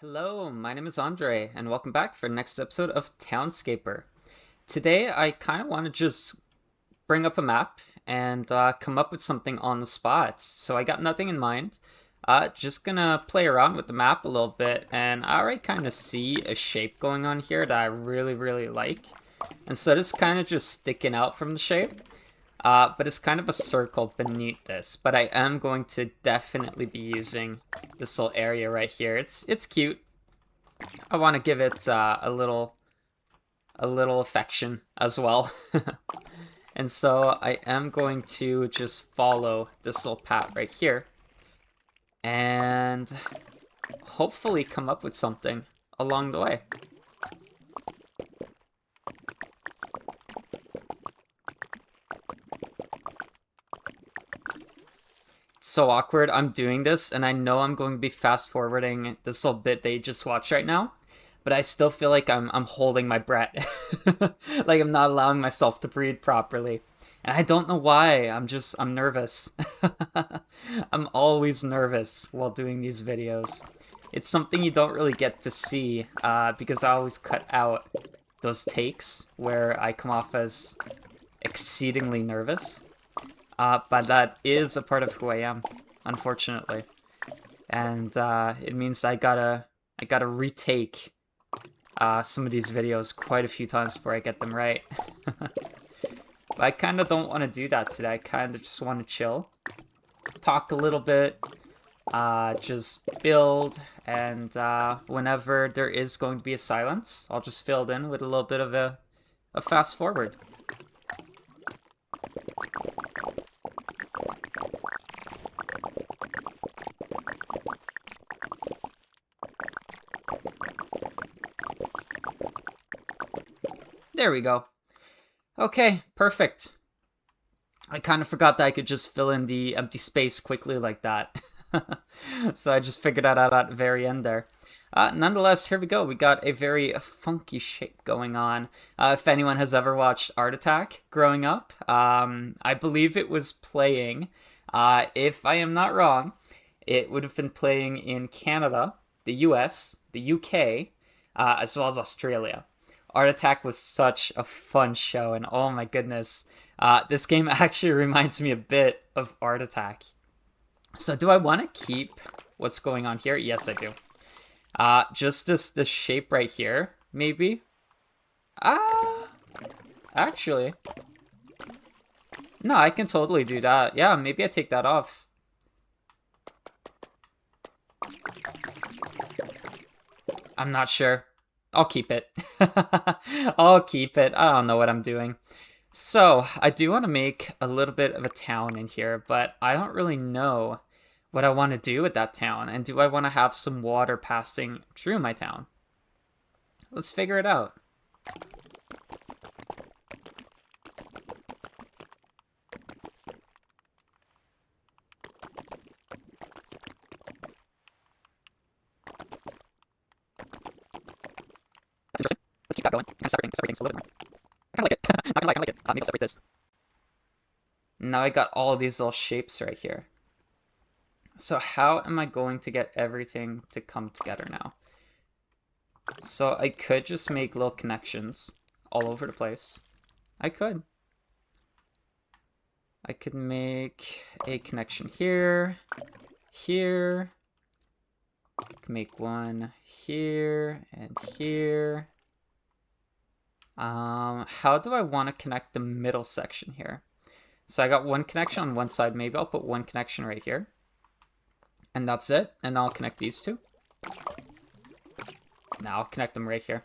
Hello, my name is Andre, and welcome back for the next episode of Townscaper. Today, I kind of want to just bring up a map and come up with something on the spot. So I got nothing in mind. Just gonna play around with the map a little bit, and I already kind of see a shape going on here that I really like. And so it's kind of just sticking out from the shape. But it's kind of a circle beneath this. But I am going to definitely be using this little area right here. It's cute. I want to give it a little affection as well. And so I am going to just follow this little path right here and hopefully come up with something along the way. So awkward. I'm doing this, and I know I'm going to be fast forwarding this little bit that you just watched right now, but I still feel like I'm holding my breath, like I'm not allowing myself to breathe properly, and I don't know why. I'm nervous. I'm always nervous while doing these videos. It's something you don't really get to see because I always cut out those takes where I come off as exceedingly nervous. But that is a part of who I am, unfortunately, and it means I gotta retake some of these videos quite a few times before I get them right. But I kind of don't want to do that today. I kind of just want to chill, talk a little bit, just build, and whenever there is going to be a silence, I'll just fill it in with a little bit of a fast forward. There we go. Okay, perfect. I kind of forgot that I could just fill in the empty space quickly like that. So I just figured that out at the very end there. Nonetheless, here we go. We got a very funky shape going on. If anyone has ever watched Art Attack growing up, I believe it was playing. If I am not wrong, it would have been playing in Canada, the US, the UK, as well as Australia. Art Attack was such a fun show, and oh my goodness, this game actually reminds me a bit of Art Attack. So do I want to keep what's going on here? Yes, I do. Just this shape right here, maybe? Actually. No, I can totally do that. Yeah, maybe I take that off. I'm not sure. I'll keep it. I'll keep it. I don't know what I'm doing. So, I do want to make a little bit of a town in here, but I don't really know what I want to do with that town. And do I want to have some water passing through my town? Let's figure it out. Let's keep that going. Kind of separate things a little bit more. I kind of like it. I kind of like it. Maybe I'll separate this. Now I got all these little shapes right here. So how am I going to get everything to come together now? So I could just make little connections all over the place. I could make a connection here, here. I can make one here and here. How do I want to connect the middle section here? So I got one connection on one side. Maybe I'll put one connection right here. And that's it. And I'll connect these two. Now I'll connect them right here.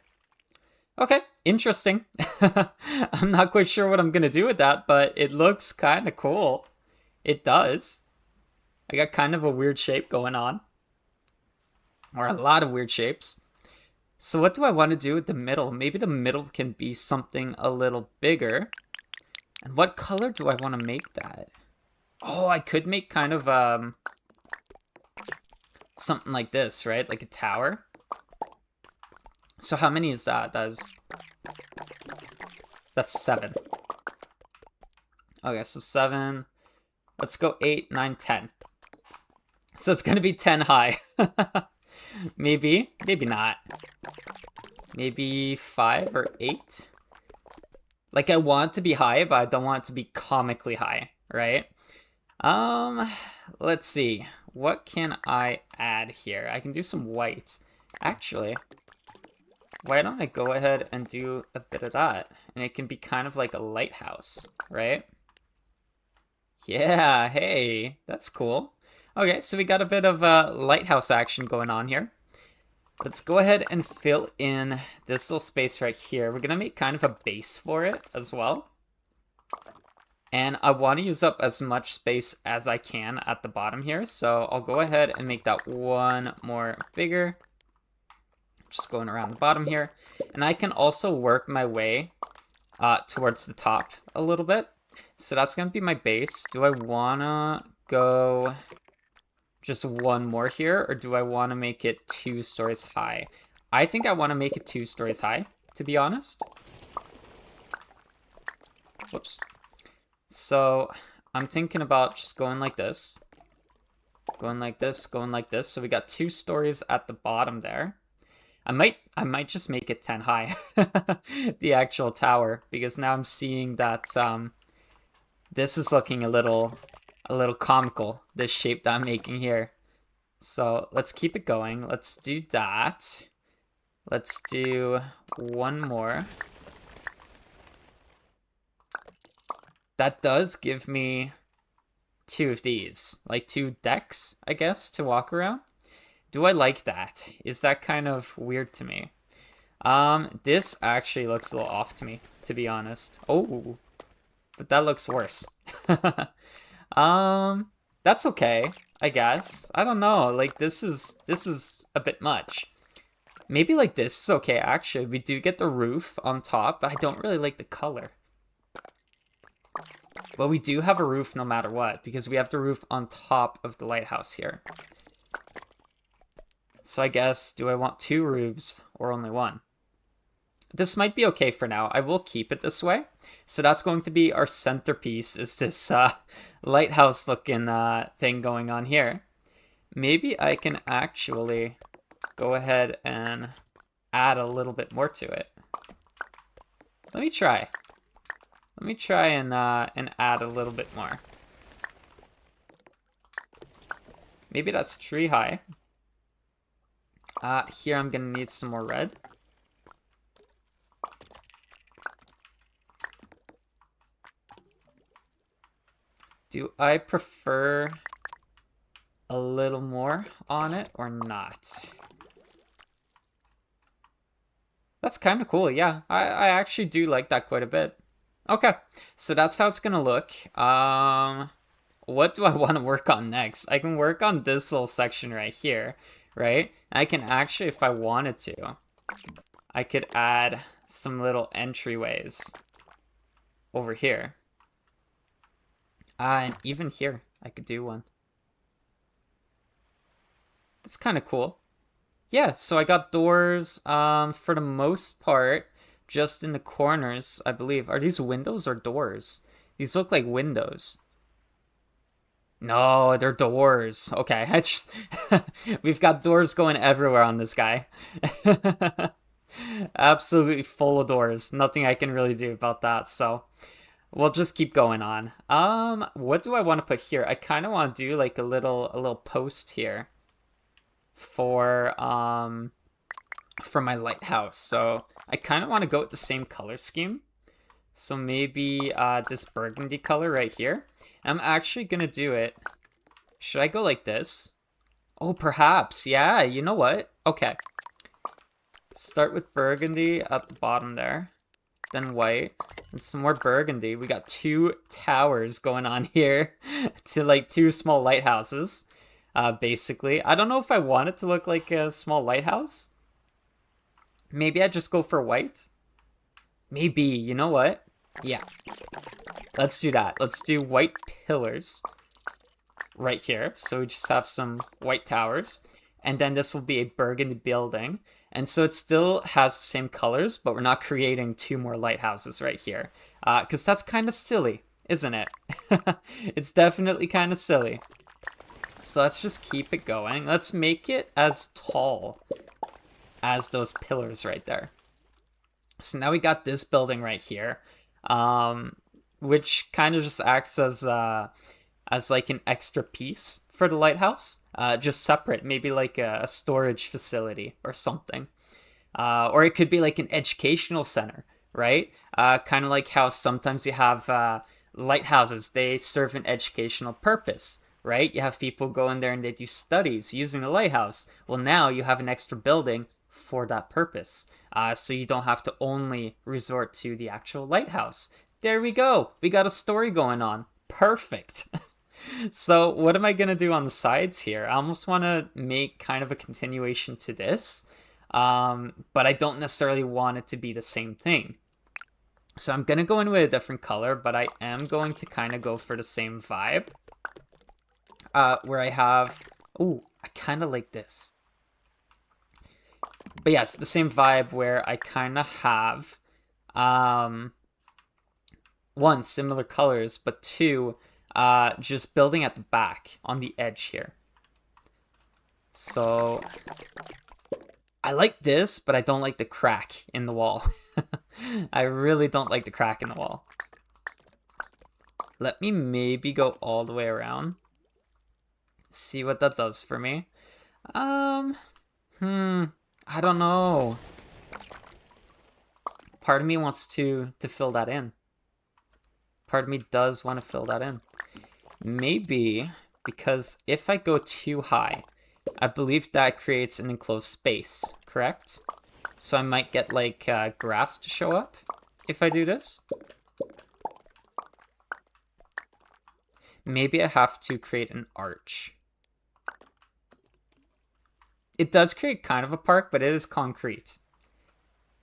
Okay, interesting. I'm not quite sure what I'm going to do with that, but it looks kind of cool. It does. I got kind of a weird shape going on. Or a lot of weird shapes. So what do I want to do with the middle? Maybe the middle can be something a little bigger. And what color do I want to make that? Oh, I could make kind of something like this, right? Like a tower. So how many is that? That's 7. Okay, so 7. Let's go 8, 9, 10. So it's going to be 10 high. Maybe, maybe not. Maybe 5 or 8. Like, I want it to be high, but I don't want it to be comically high, right? Um, let's see. What can I add here? I can do some white. Actually, why don't I go ahead and do a bit of that? And it can be kind of like a lighthouse, right? Yeah, hey, that's cool. Okay, so we got a bit of lighthouse action going on here. Let's go ahead and fill in this little space right here. We're gonna make kind of a base for it as well. And I want to use up as much space as I can at the bottom here. So I'll go ahead and make that one more bigger. Just going around the bottom here. And I can also work my way towards the top a little bit. So that's going to be my base. Do I want to go just one more here, or do I want to make it 2 stories high? I think I want to make it 2 stories high, to be honest. Whoops. So I'm thinking about just going like this. Going like this, going like this. So we got 2 stories at the bottom there. I might just make it 10 high. The actual tower, because now I'm seeing that this is looking a little comical, this shape that I'm making here. So let's keep it going. Let's do that. Let's do one more. That does give me 2 of these, like 2 decks, I guess, to walk around. Do I like that? Is that kind of weird to me? This actually looks a little off to me, to be honest. Oh, but that looks worse. That's okay, I guess. I don't know, like this is a bit much. Maybe like this is okay, actually. We do get the roof on top, but I don't really like the color. But we do have a roof no matter what, because we have the roof on top of the lighthouse here. So I guess, do I want 2 roofs or only 1? This might be okay for now. I will keep it this way. So that's going to be our centerpiece, is this lighthouse looking thing going on here. Maybe I can actually go ahead and add a little bit more to it. Let me try. Let me try and add a little bit more. Maybe that's tree high. Here I'm gonna need some more red. Do I prefer a little more on it or not? That's kind of cool, yeah. I actually do like that quite a bit. Okay, so that's how it's gonna look. What do I want to work on next? I can work on this little section right here, right? I can actually, if I wanted to, I could add some little entryways over here. And even here, I could do one. That's kind of cool. Yeah, so I got doors, for the most part, just in the corners, I believe. Are these windows or doors? These look like windows. No, they're doors. Okay, I just we've got doors going everywhere on this guy. Absolutely full of doors. Nothing I can really do about that, so we'll just keep going on. What do I want to put here? I kind of want to do like a little post here for my lighthouse. So I kind of want to go with the same color scheme. So maybe this burgundy color right here. I'm actually gonna do it. Should I go like this? Oh, perhaps. Yeah, you know what? Okay. Start with burgundy at the bottom there. Then white. And some more burgundy. We got 2 towers going on here to like 2 small lighthouses. Basically. I don't know if I want it to look like a small lighthouse. Maybe I just go for white. Maybe, you know what? Yeah. Let's do that. Let's do white pillars right here. So we just have some white towers. And then this will be a burgundy building. And so it still has the same colors, but we're not creating 2 more lighthouses right here. Because that's kind of silly, isn't it? It's definitely kind of silly. So let's just keep it going. Let's make it as tall as those pillars right there. So now we got this building right here, which kind of just acts as like an extra piece for the lighthouse, just separate, maybe like a storage facility or something. Or it could be like an educational center, right? Kind of like how sometimes you have lighthouses, they serve an educational purpose, right? You have people go in there and they do studies using the lighthouse. Well, now you have an extra building for that purpose. So you don't have to only resort to the actual lighthouse. There we go. We got a story going on. Perfect. So what am I going to do on the sides here? I almost want to make kind of a continuation to this, but I don't necessarily want it to be the same thing. So I'm going to go in with a different color, but I am going to kind of go for the same vibe, where I have... Oh, I kind of like this. But yes, the same vibe where I kind of have, one, similar colors, but two, just building at the back on the edge here. So I like this, but I don't like the crack in the wall. I really don't like the crack in the wall. Let me maybe go all the way around. See what that does for me. I don't know. Part of me wants to fill that in. Part of me does want to fill that in. Maybe because if I go too high, I believe that creates an enclosed space, correct? So I might get like grass to show up if I do this. Maybe I have to create an arch. It does create kind of a park, but it is concrete.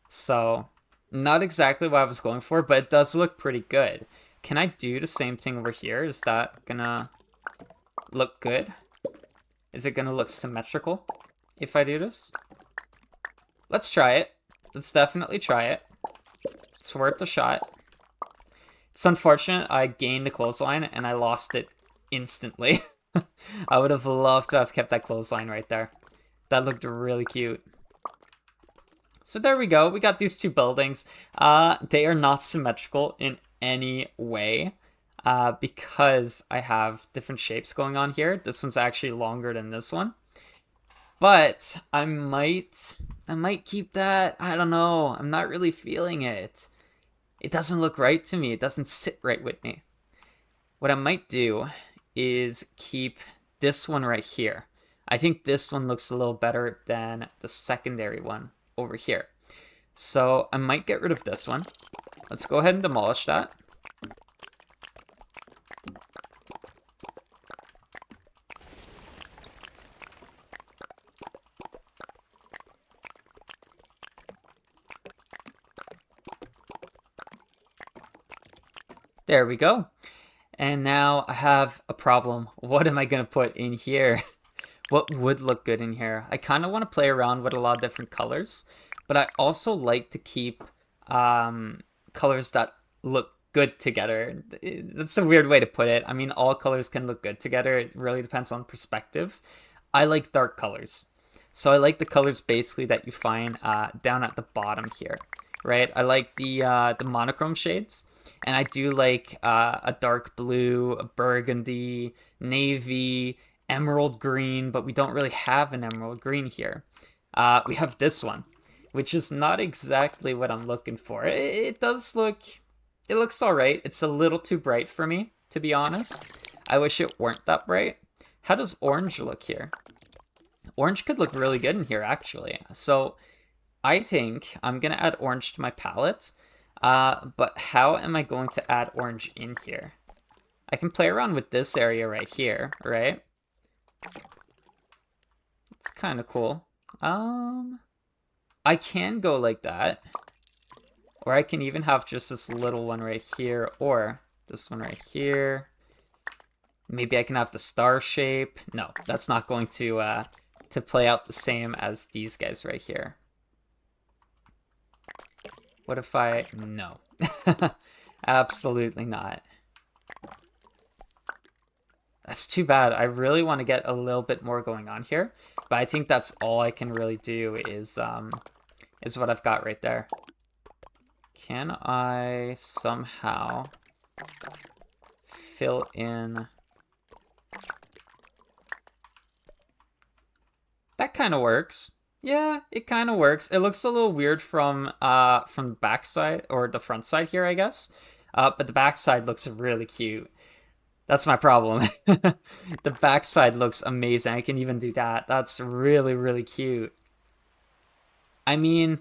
So not exactly what I was going for, but it does look pretty good. Can I do the same thing over here? Is that gonna look good? Is it gonna look symmetrical if I do this? Let's try it. Let's definitely try it. It's worth a shot. It's unfortunate I gained the clothesline and I lost it instantly. I would have loved to have kept that clothesline right there. That looked really cute. So there we go. We got these two buildings. They are not symmetrical in any way, because I have different shapes going on here. This one's actually longer than this one. But I might keep that. I don't know. I'm not really feeling it. It doesn't look right to me. It doesn't sit right with me. What I might do is keep this one right here. I think this one looks a little better than the secondary one over here. So I might get rid of this one. Let's go ahead and demolish that. There we go. And now I have a problem. What am I going to put in here? What would look good in here? I kind of want to play around with a lot of different colors, but I also like to keep colors that look good together. That's a weird way to put it. I mean, all colors can look good together. It really depends on perspective. I like dark colors. So I like the colors basically that you find down at the bottom here, right? I like the monochrome shades. And I do like a dark blue, a burgundy, navy, emerald green, but we don't really have an emerald green here. We have this one, which is not exactly what I'm looking for. It does look, it looks all right. It's a little too bright for me, to be honest. I wish it weren't that bright. How does orange look here? Orange could look really good in here, actually. So I think I'm going to add orange to my palette. But how am I going to add orange in here? I can play around with this area right here, right? It's kind of cool. I can go like that. Or I can even have just this little one right here, or this one right here. Maybe I can have the star shape. No, that's not going to play out the same as these guys right here. What if I... No. Absolutely not. That's too bad. I really want to get a little bit more going on here, but I think that's all I can really do is what I've got right there. Can I somehow fill in? That kind of works. Yeah, it kind of works. It looks a little weird from the back side or the front side here, I guess. But the back side looks really cute. That's my problem. The back side looks amazing. I can even do that. That's really, really cute. I mean,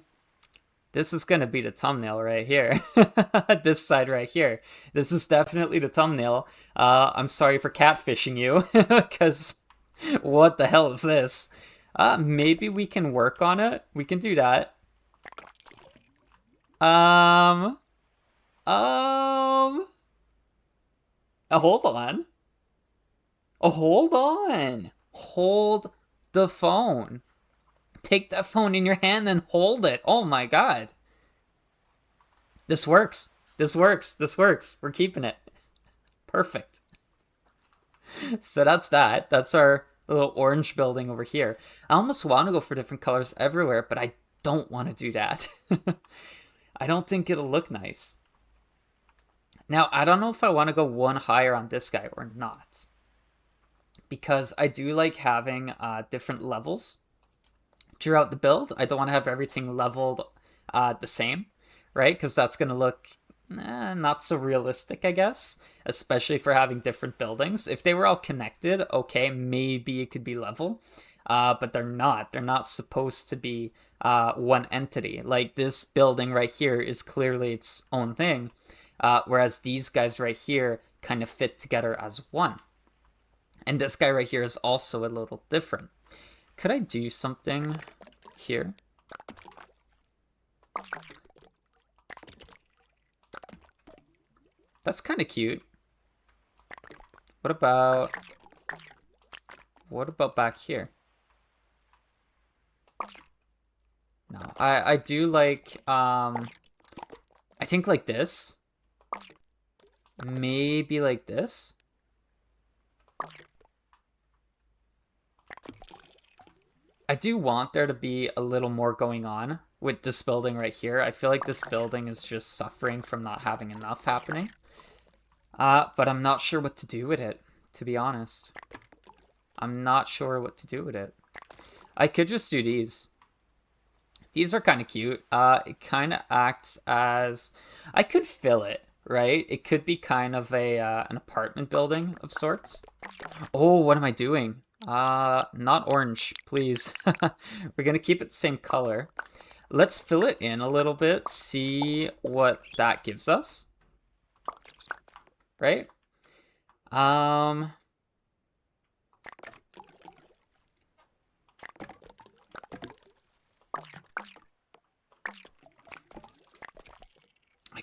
this is gonna be the thumbnail right here. This side right here. This is definitely the thumbnail. I'm sorry for catfishing you, because what the hell is this? Maybe we can work on it. We can do that. Um, um, hold on. Oh, hold on. Hold the phone. Take that phone in your hand and hold it. Oh my god. This works. This works. This works. We're keeping it. Perfect. So that's that. That's our little orange building over here. I almost want to go for different colors everywhere, but I don't want to do that. I don't think it'll look nice. Now, I don't know if I want to go one higher on this guy or not, because I do like having different levels throughout the build. I don't want to have everything leveled the same, right? Because that's going to look not so realistic, I guess, especially for having different buildings. If they were all connected, okay, maybe it could be level, but they're not. They're not supposed to be one entity. Like this building right here is clearly its own thing, whereas these guys right here kind of fit together as one. And this guy right here is also a little different. Could I do something here? That's kind of cute. What about back here? No, I do like I think like this. Maybe like this. I do want there to be a little more going on with this building right here. I feel like this building is just suffering from not having enough happening. But I'm not sure what to do with it, to be honest. I'm not sure what to do with it. I could just do these. These are kind of cute. It kind of acts as... I could fill it, right? It could be kind of an apartment building of sorts. Oh, what am I doing? Not orange, please. We're gonna keep it the same color. Let's fill it in a little bit, see what that gives us. Right? I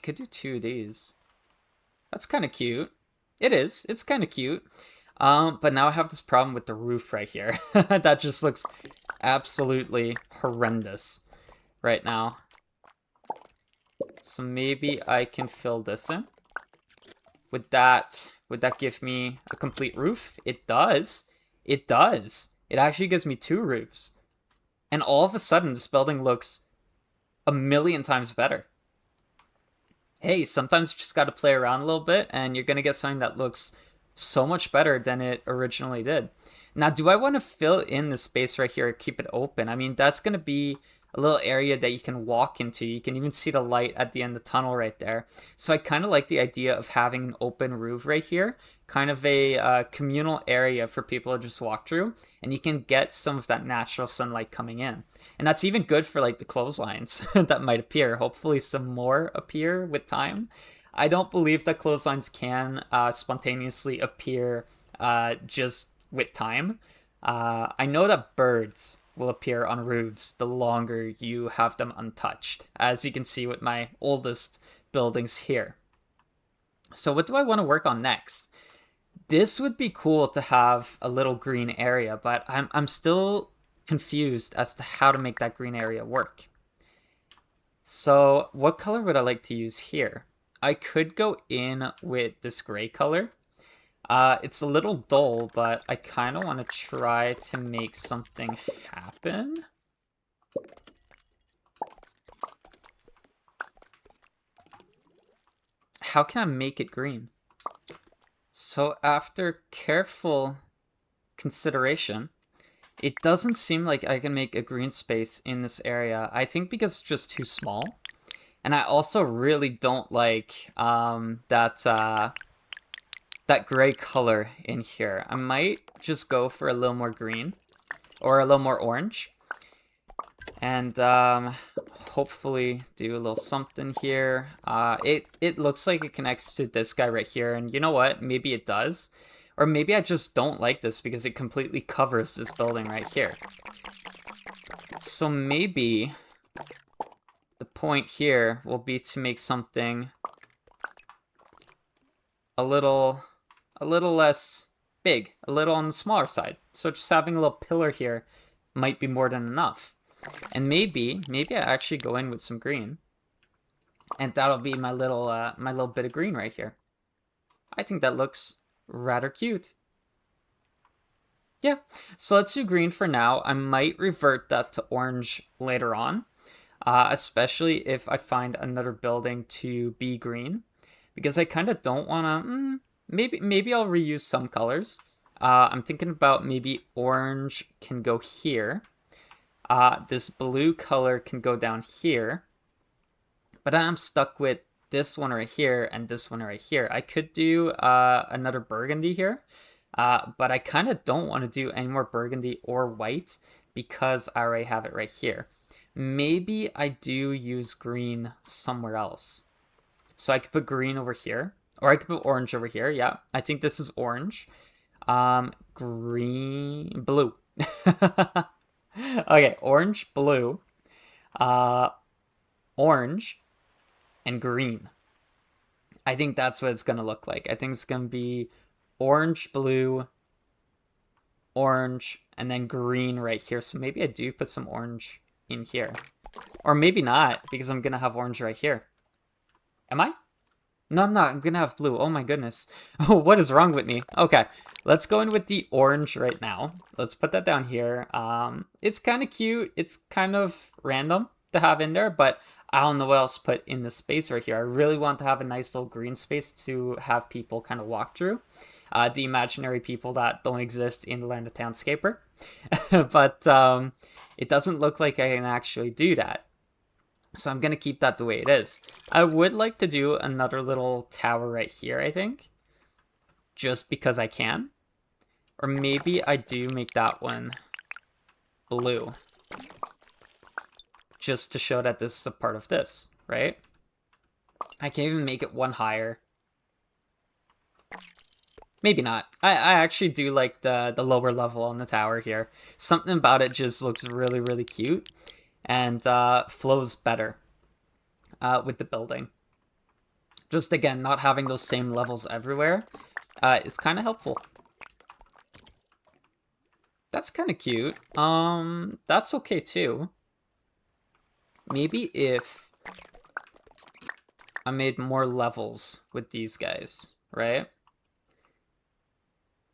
could do two of these. That's kind of cute. It is. It's kind of cute. But now I have this problem with the roof right here. That just looks absolutely horrendous right now. So maybe I can fill this in. Would that give me a complete roof? It does. It does. It actually gives me two roofs. And all of a sudden, this building looks a million times better. Hey, sometimes you just got to play around a little bit, and you're going to get something that looks so much better than it originally did. Now, do I want to fill in the space right here, keep it open? I mean, that's going to be a little area that you can walk into. You can even see the light at the end of the tunnel right there. So I kind of like the idea of having an open roof right here, kind of a communal area for people to just walk through, and you can get some of that natural sunlight coming in. And that's even good for like the clotheslines that might appear. Hopefully some more appear with time. I don't believe that clotheslines can spontaneously appear just with time. I know that birds will appear on roofs the longer you have them untouched, as you can see with my oldest buildings here. So what do I want to work on next? This would be cool to have a little green area, but I'm still confused as to how to make that green area work. So what color would I like to use here? I could go in with this gray color, It's a little dull, but I kind of want to try to make something happen. How can I make it green? So after careful consideration, it doesn't seem like I can make a green space in this area. I think because it's just too small. And I also really don't like that gray color in here. I might just go for a little more green or a little more orange. And hopefully do a little something here. It looks like it connects to this guy right here. And you know what? Maybe it does. Or maybe I just don't like this because it completely covers this building right here. So maybe the point here will be to make something a little less big, a little on the smaller side. So just having a little pillar here might be more than enough. And maybe I actually go in with some green. And that'll be my little bit of green right here. I think that looks rather cute. Yeah, so let's do green for now. I might revert that to orange later on, especially if I find another building to be green, because I kind of don't want to. Maybe I'll reuse some colors. I'm thinking about maybe orange can go here. This blue color can go down here. But I'm stuck with this one right here and this one right here. I could do another burgundy here. But I kind of don't want to do any more burgundy or white because I already have it right here. Maybe I do use green somewhere else. So I could put green over here. Or I could put orange over here. Yeah, I think this is orange. Blue. Okay, orange, blue, orange, and green. I think that's what it's going to look like. I think it's going to be orange, blue, orange, and then green right here. So maybe I do put some orange in here. Or maybe not, because I'm going to have orange right here. Am I? No, I'm not. I'm going to have blue. Oh my goodness. Oh, what is wrong with me? Okay, let's go in with the orange right now. Let's put that down here. It's kind of cute. It's kind of random to have in there, but I don't know what else to put in the space right here. I really want to have a nice little green space to have people kind of walk through. The imaginary people that don't exist in the land of Townscaper. But it doesn't look like I can actually do that. So I'm going to keep that the way it is. I would like to do another little tower right here, I think. Just because I can. Or maybe I do make that one blue. Just to show that this is a part of this, right? I can even make it one higher. Maybe not. I actually do like the lower level on the tower here. Something about it just looks really, really cute. And flows better with the building. Just again, not having those same levels everywhere is kind of helpful. That's kind of cute. That's okay too. Maybe if I made more levels with these guys, right?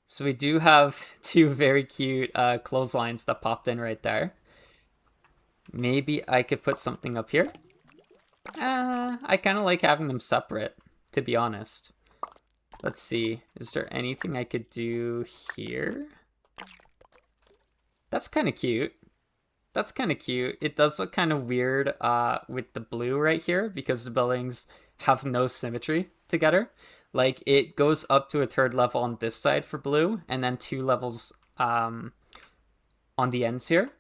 So we do have two very cute clotheslines that popped in right there. Maybe I could put something up here. I kind of like having them separate, to be honest. Let's see. Is there anything I could do here? That's kind of cute. That's kind of cute. It does look kind of weird with the blue right here because the buildings have no symmetry together. Like, it goes up to a third level on this side for blue, and then 2 levels on the ends here.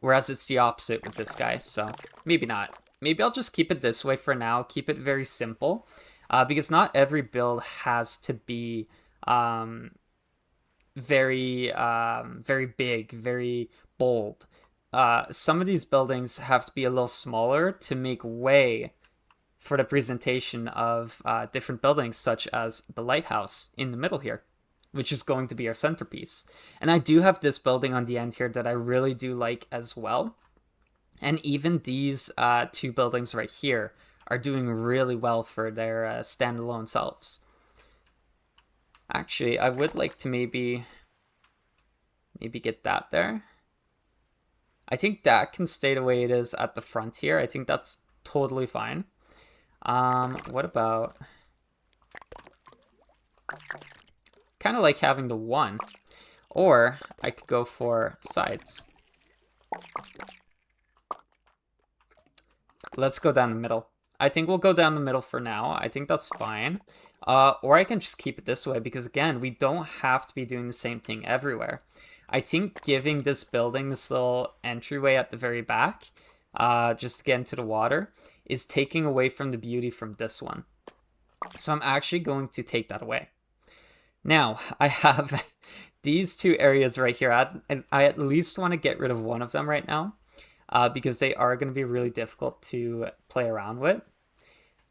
Whereas it's the opposite with this guy, so maybe not. Maybe I'll just keep it this way for now, keep it very simple. Because not every build has to be very big, very bold. Some of these buildings have to be a little smaller to make way for the presentation of different buildings, such as the lighthouse in the middle here, which is going to be our centerpiece. And I do have this building on the end here that I really do like as well. And even these 2 buildings right here are doing really well for their standalone selves. Actually, I would like to maybe get that there. I think that can stay the way it is at the front here. I think that's totally fine. What about... kind of like having the 1. Or I could go for sides. Let's go down the middle. I think we'll go down the middle for now. I think that's fine. Or I can just keep it this way because, again, we don't have to be doing the same thing everywhere. I think giving this building this little entryway at the very back, just to get into the water, is taking away from the beauty from this one. So I'm actually going to take that away. Now, I have these 2 areas right here. I at least want to get rid of one of them right now. Because they are going to be really difficult to play around with.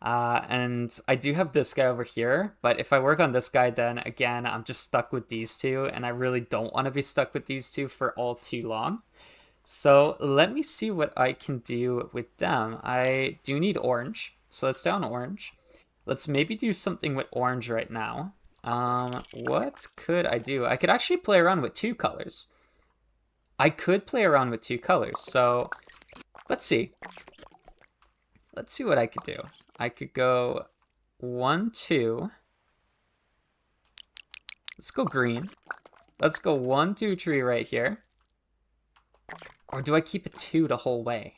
And I do have this guy over here, but if I work on this guy, then again, I'm just stuck with these 2, and I really don't want to be stuck with these 2 for all too long. So let me see what I can do with them. I do need orange, so let's down orange. Let's maybe do something with orange right now. What could I do? I could actually play around with 2 colors. I could play around with 2 colors, so let's see. Let's see what I could do. I could go 1, 2. Let's go green. Let's go 1, 2, 3 right here. Or do I keep it 2 the whole way?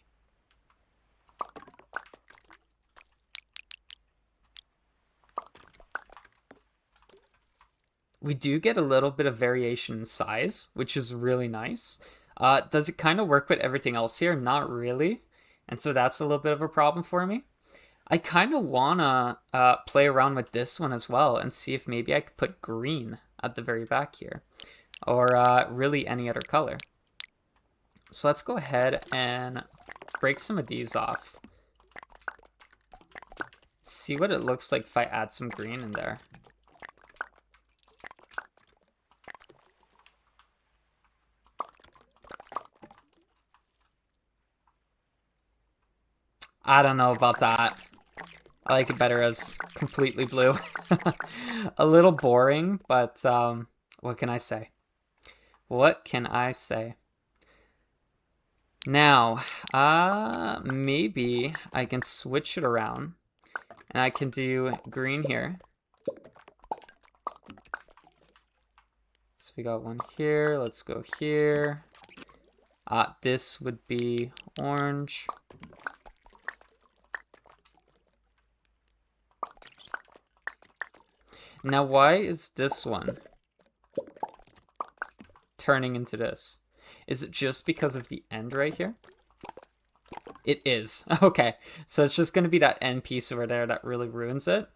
We do get a little bit of variation in size, which is really nice. Does it kind of work with everything else here? Not really. And so that's a little bit of a problem for me. I kind of want to play around with this one as well and see if maybe I could put green at the very back here. Or really any other color. So let's go ahead and break some of these off. See what it looks like if I add some green in there. I don't know about that. I like it better as completely blue. A little boring, but what can I say? What can I say? Now, maybe I can switch it around. And I can do green here. So we got one here. Let's go here. This would be orange. Now, why is this one turning into this? Is it just because of the end right here? It is. Okay, so it's just going to be that end piece over there that really ruins it.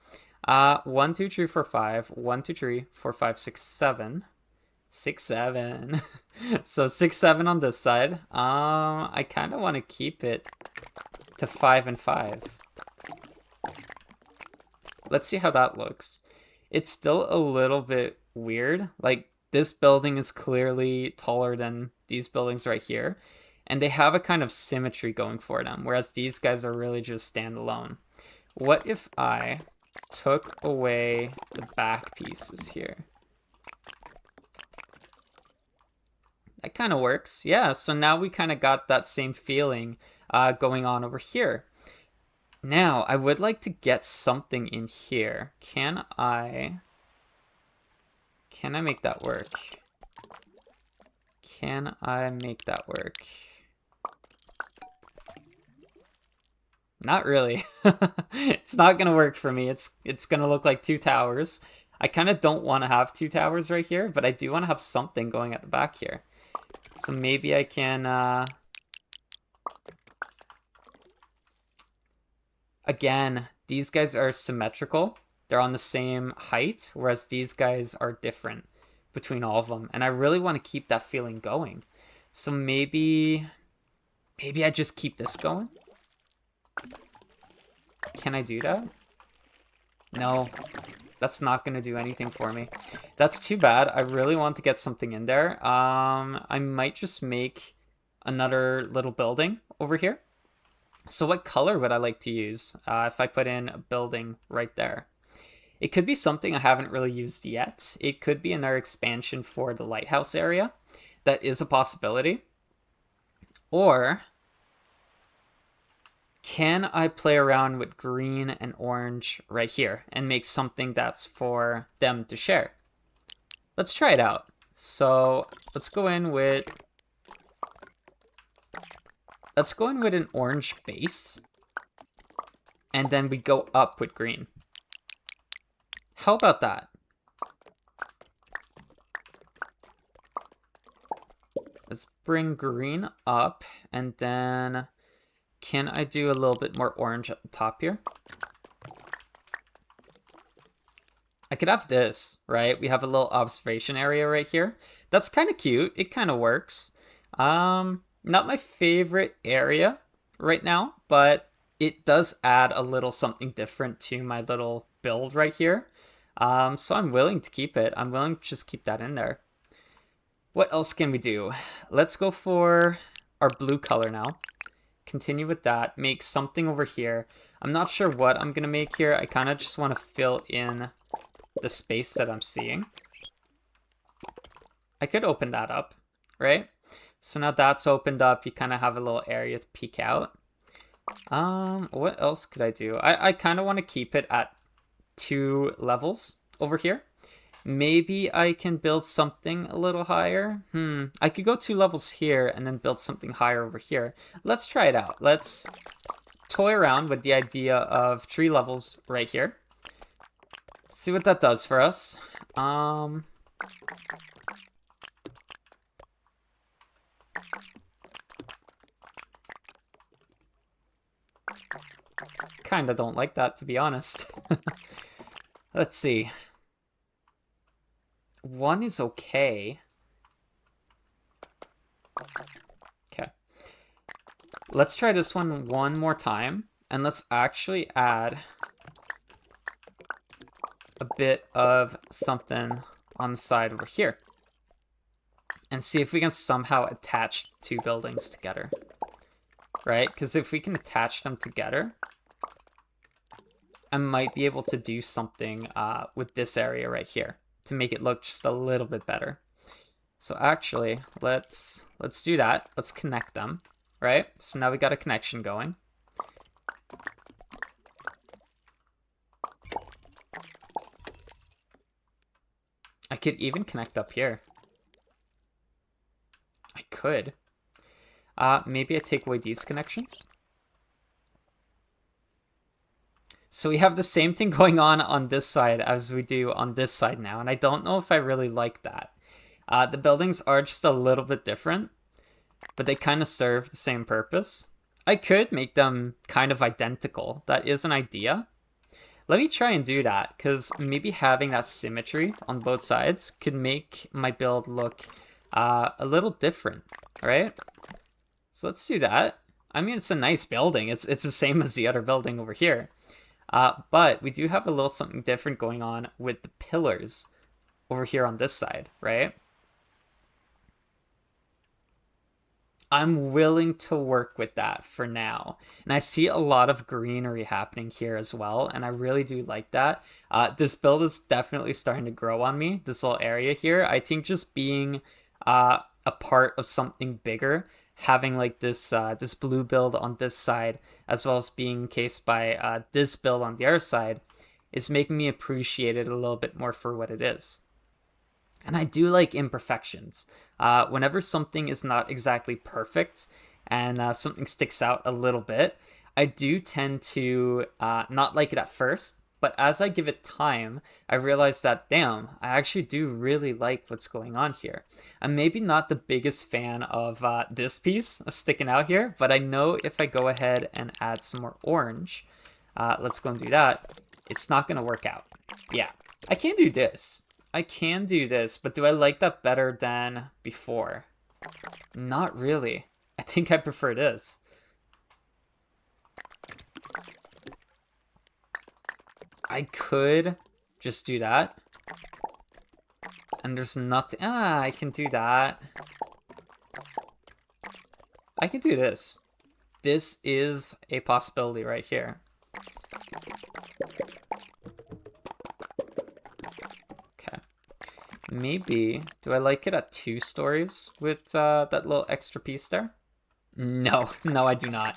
1, 2, 3, 4, 5. 1, 2, 3, 4, 5, 6, 7. 6, 7. So 6, 7 on this side. I kind of want to keep it to 5 and 5. Let's see how that looks. It's still a little bit weird. Like, this building is clearly taller than these buildings right here. And they have a kind of symmetry going for them, whereas these guys are really just standalone. What if I took away the back pieces here? That kind of works. Yeah, so now we kind of got that same feeling going on over here. Now, I would like to get something in here. Can I make that work? Can I make that work? Not really. It's not gonna work for me. It's gonna look like 2 towers. I kind of don't want to have 2 towers right here, but I do want to have something going at the back here. So maybe I can... Again, these guys are symmetrical. They're on the same height, whereas these guys are different between all of them. And I really want to keep that feeling going. So maybe I just keep this going. Can I do that? No, that's not going to do anything for me. That's too bad. I really want to get something in there. I might just make another little building over here. So what color would I like to use if I put in a building right there? It could be something I haven't really used yet. It could be another expansion for the lighthouse area. That is a possibility. Or can I play around with green and orange right here and make something that's for them to share? Let's try it out. So let's go in with an orange base. And then we go up with green. How about that? Let's bring green up, and then can I do a little bit more orange at the top here? I could have this, right? We have a little observation area right here. That's kind of cute. It kind of works. Not my favorite area right now, but it does add a little something different to my little build right here. So I'm willing to keep it. I'm willing to just keep that in there. What else can we do? Let's go for our blue color now. Continue with that. Make something over here. I'm not sure what I'm going to make here. I kind of just want to fill in the space that I'm seeing. I could open that up, right? So now that's opened up. You kind of have a little area to peek out. What else could I do? I kind of want to keep it at 2 levels over here. Maybe I can build something a little higher. I could go 2 levels here and then build something higher over here. Let's try it out. Let's toy around with the idea of 3 levels right here. See what that does for us. Kinda don't like that, to be honest. Let's see. 1 is okay. Okay. Let's try this one more time, and let's actually add a bit of something on the side over here. And see if we can somehow attach 2 buildings together. Right? Because if we can attach them together, I might be able to do something with this area right here to make it look just a little bit better. So actually, let's do that. Let's connect them, right? So now we got a connection going. I could even connect up here. I could. Maybe I take away these connections. So we have the same thing going on this side as we do on this side now, and I don't know if I really like that. The buildings are just a little bit different, but they kind of serve the same purpose. I could make them kind of identical. That is an idea. Let me try and do that, because maybe having that symmetry on both sides could make my build look a little different, right? So let's do that. I mean, it's a nice building. It's the same as the other building over here. But we do have a little something different going on with the pillars over here on this side, right? I'm willing to work with that for now. And I see a lot of greenery happening here as well, and I really do like that. This build is definitely starting to grow on me, this little area here. I think just being a part of something bigger, having like this this blue build on this side, as well as being encased by this build on the other side, is making me appreciate it a little bit more for what it is. And I do like imperfections. Whenever something is not exactly perfect and something sticks out a little bit, I do tend to not like it at first. But as I give it time, I realize that, damn, I actually do really like what's going on here. I'm maybe not the biggest fan of this piece sticking out here, but I know if I go ahead and add some more orange, let's go and do that, it's not going to work out. Yeah, I can do this. I can do this, but do I like that better than before? Not really. I think I prefer this. I could just do that. And there's nothing. I can do that. I can do this. This is a possibility right here. maybe, do I like it at 2 stories with that little extra piece there? No, no, I do not.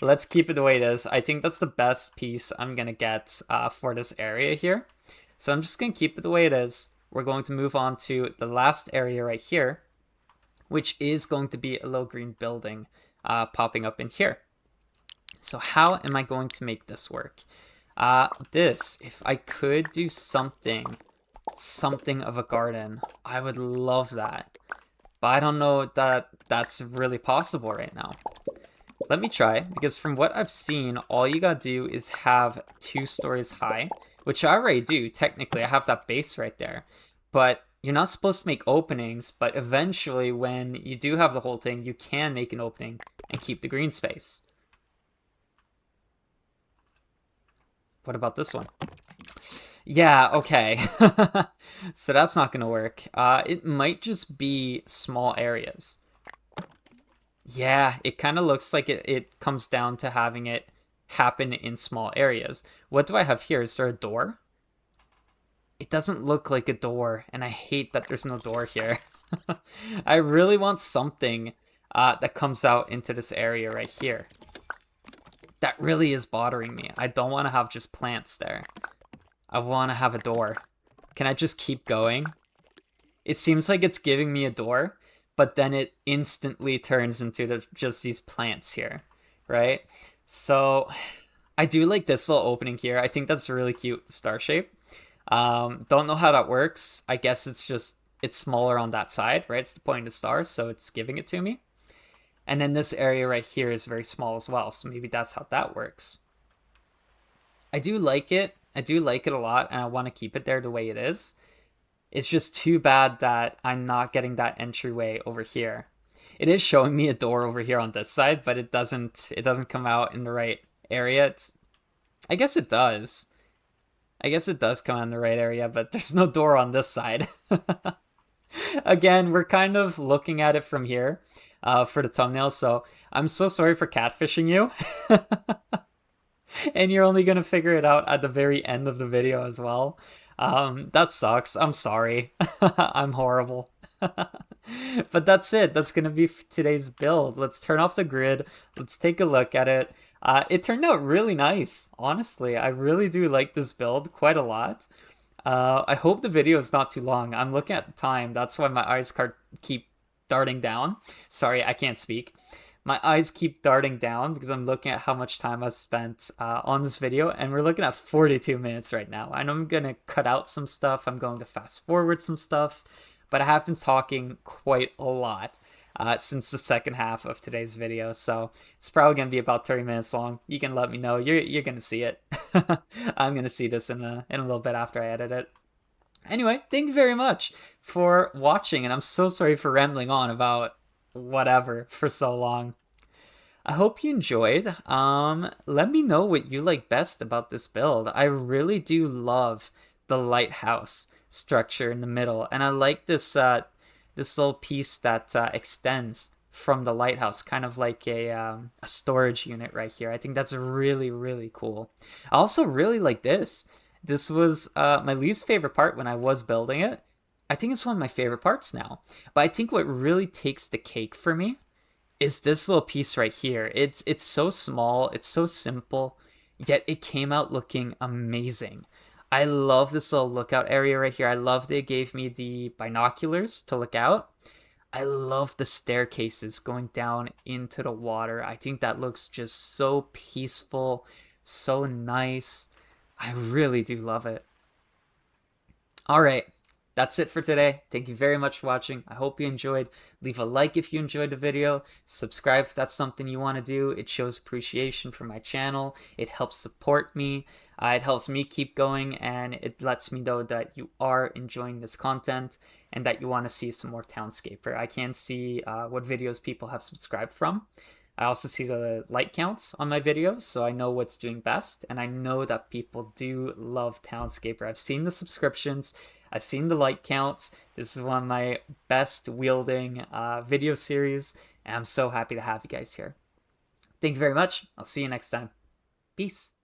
Let's keep it the way it is. I think that's the best piece I'm gonna get for this area here. So I'm just gonna keep it the way it is. We're going to move on to the last area right here, which is going to be a little green building popping up in here. So how am I going to make this work? If I could do something of a garden, I would love that. But I don't know that that's really possible right now. Let me try, because from what I've seen, all you gotta do is have 2 stories high, which I already do, technically. I have that base right there. But you're not supposed to make openings, but eventually when you do have the whole thing, you can make an opening and keep the green space. What about this one? Yeah, okay. So that's not gonna work. It might just be small areas. Yeah, it kind of looks like it comes down to having it happen in small areas. What do I have here? Is there a door? It doesn't look like a door, and I hate that there's no door here. I really want something that comes out into this area right here. That really is bothering me. I don't want to have just plants there. I want to have a door. Can I just keep going? It seems like it's giving me a door, but then it instantly turns into just these plants here, right? So I do like this little opening here. I think that's really cute, star shape. Don't know how that works. I guess it's smaller on that side, right? It's the point of the star, so it's giving it to me. And then this area right here is very small as well, so maybe that's how that works. I do like it. I do like it a lot, and I want to keep it there the way it is. It's just too bad that I'm not getting that entryway over here. It is showing me a door over here on this side, but it doesn't come out in the right area. I guess it does. I guess it does come out in the right area, but there's no door on this side. Again, we're kind of looking at it from here for the thumbnail, so I'm so sorry for catfishing you. And you're only going to figure it out at the very end of the video as well. That sucks. I'm sorry. I'm horrible. But that's it. That's going to be today's build. Let's turn off the grid. Let's take a look at it. It turned out really nice. Honestly, I really do like this build quite a lot. I hope the video is not too long. I'm looking at the time. That's why my eyes keep darting down. Sorry, I can't speak. My eyes keep darting down because I'm looking at how much time I've spent on this video, and we're looking at 42 minutes right now. I know I'm going to cut out some stuff. I'm going to fast forward some stuff, but I have been talking quite a lot since the second half of today's video, so it's probably going to be about 30 minutes long. You can let me know. You're going to see it. I'm going to see this in a little bit after I edit it. Anyway, thank you very much for watching, and I'm so sorry for rambling on about whatever for so long. I hope you enjoyed. Let me know what you like best about this build. I really do love the lighthouse structure in the middle, and I like this this little piece that extends from the lighthouse, kind of like a storage unit right here. I think that's really, really cool. I also really like this. This was my least favorite part when I was building it. I think it's one of my favorite parts now. But I think what really takes the cake for me is this little piece right here. It's so small, it's so simple, yet it came out looking amazing. I love this little lookout area right here. I love they gave me the binoculars to look out. I love the staircases going down into the water. I think that looks just so peaceful, so nice. I really do love it. All right. That's it for today. Thank you very much for watching. I hope you enjoyed. Leave a like if you enjoyed the video. Subscribe if that's something you want to do. It shows appreciation for my channel. It helps support me. It helps me keep going, and it lets me know that you are enjoying this content and that you want to see some more Townscaper. I can see what videos people have subscribed from. I also see the like counts on my videos, so I know what's doing best, and I know that people do love Townscaper. I've seen the subscriptions, I've seen the like counts. This is one of my best wielding video series, and I'm so happy to have you guys here. Thank you very much. I'll see you next time. Peace.